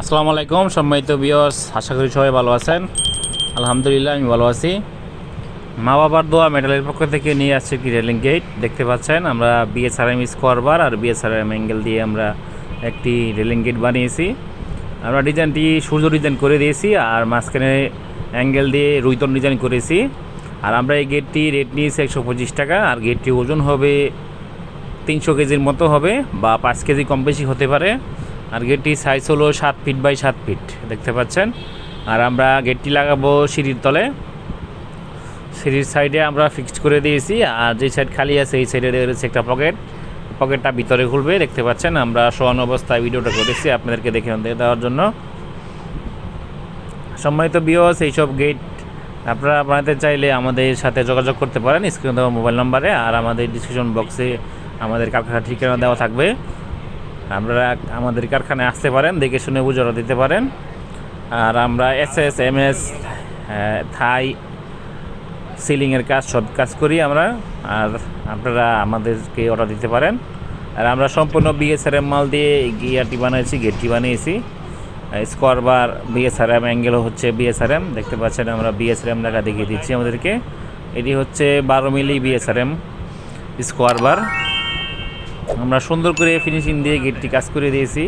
আসসালামু আলাইকুম সম্মানিত ভিউয়ার্স, আশা করি সবাই ভালো আছেন। আলহামদুলিল্লাহ আমি ভালো আছি। মা বাবার দোয়া মেটালের পক্ষ থেকে নিয়ে আসছে কি রেলিং গেট দেখতে পাচ্ছেন। আমরা বিএসআরএম স্কোয়ার বার আর বিএসআরএম অ্যাঙ্গেল দিয়ে আমরা একটি রেলিং গেট বানিয়েছি। আমরা ডিজাইনটি সূর্য ডিজাইন করে দিয়েছি আর মাঝখানে অ্যাঙ্গেল দিয়ে রুইতন ডিজাইন করেছি। আর আমরা এই গেটটি রেট নিয়েছি 125 টাকা। আর গেটটি ওজন হবে 300 কেজির মতো হবে বা 5 কেজি কম বেশি হতে পারে। আর গেটটি সাইজ হলো 7 ফিট বাই 7 ফিট দেখতে পাচ্ছেন। আর আমরা গেটটি লাগাবো সিঁড়ির তলে। সিঁড়ির সাইডে আমরা ফিক্সড করে দিয়েছি। আর যে সাইড খালি আছে এই সাইডে রয়েছে একটা পকেটটা ভিতরে খুলবে দেখতে পাচ্ছেন। আমরা শোয়ানো অবস্থায় ভিডিওটা করেছি আপনাদেরকে দেখে দেওয়ার জন্য। সম্মানিত ভিউয়ার্স, এইসব গেট আপনারা বানাতে চাইলে আমাদের সাথে যোগাযোগ করতে পারেন স্ক্রিনে দেওয়া মোবাইল নম্বরে। আর আমাদের ডিসক্রিপশন বক্সে আমাদের কারখানার ঠিকানা দেওয়া থাকবে। আপনারা আমাদের কারখানায় আসতে পারেন, দেখে শুনে বুঝে অর্ডার দিতে পারেন। আর আমরা এসএস এমএস থাই সিলিংয়ের কাজ সব কাজ করি আমরা। আর আপনারা আমাদেরকে অর্ডার দিতে পারেন। আর আমরা সম্পূর্ণ বিএসআরএম মাল দিয়ে গিয়ারটি বানিয়েছি, গেটটি বানিয়েছি। স্কোয়ার বার বিএসআরএম, অ্যাঙ্গেলও হচ্ছে বিএসআরএম দেখতে পাচ্ছেন। আমরা বিএসআরএম লেখা দেখিয়ে দিচ্ছি আমাদেরকে। এটি হচ্ছে 12 মিলি বিএসআরএম স্কোয়ার বার। আমরা সুন্দর করে ফিনিশিং দিয়ে গেটটি কাজ করে দিয়েছি।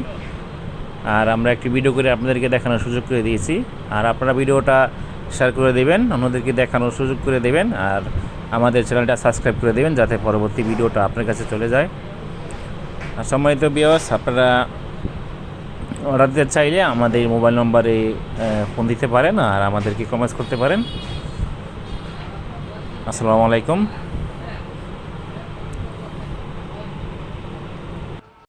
আর আমরা একটি ভিডিও করে আপনাদেরকে দেখানোর সুযোগ করে দিয়েছি। আর আপনারা ভিডিওটা শেয়ার করে দেবেন, অন্যদেরকে দেখানোর সুযোগ করে দেবেন। আর আমাদের চ্যানেলটা সাবস্ক্রাইব করে দেবেন যাতে পরবর্তী ভিডিওটা আপনার কাছে চলে যায়। আর সম্মানিত ভিউয়ার্স, আপনারা অর্ডার দিতে চাইলে আমাদের মোবাইল নম্বরে ফোন দিতে পারেন আর আমাদেরকে কমেন্টস করতে পারেন। আসসালামু আলাইকুম।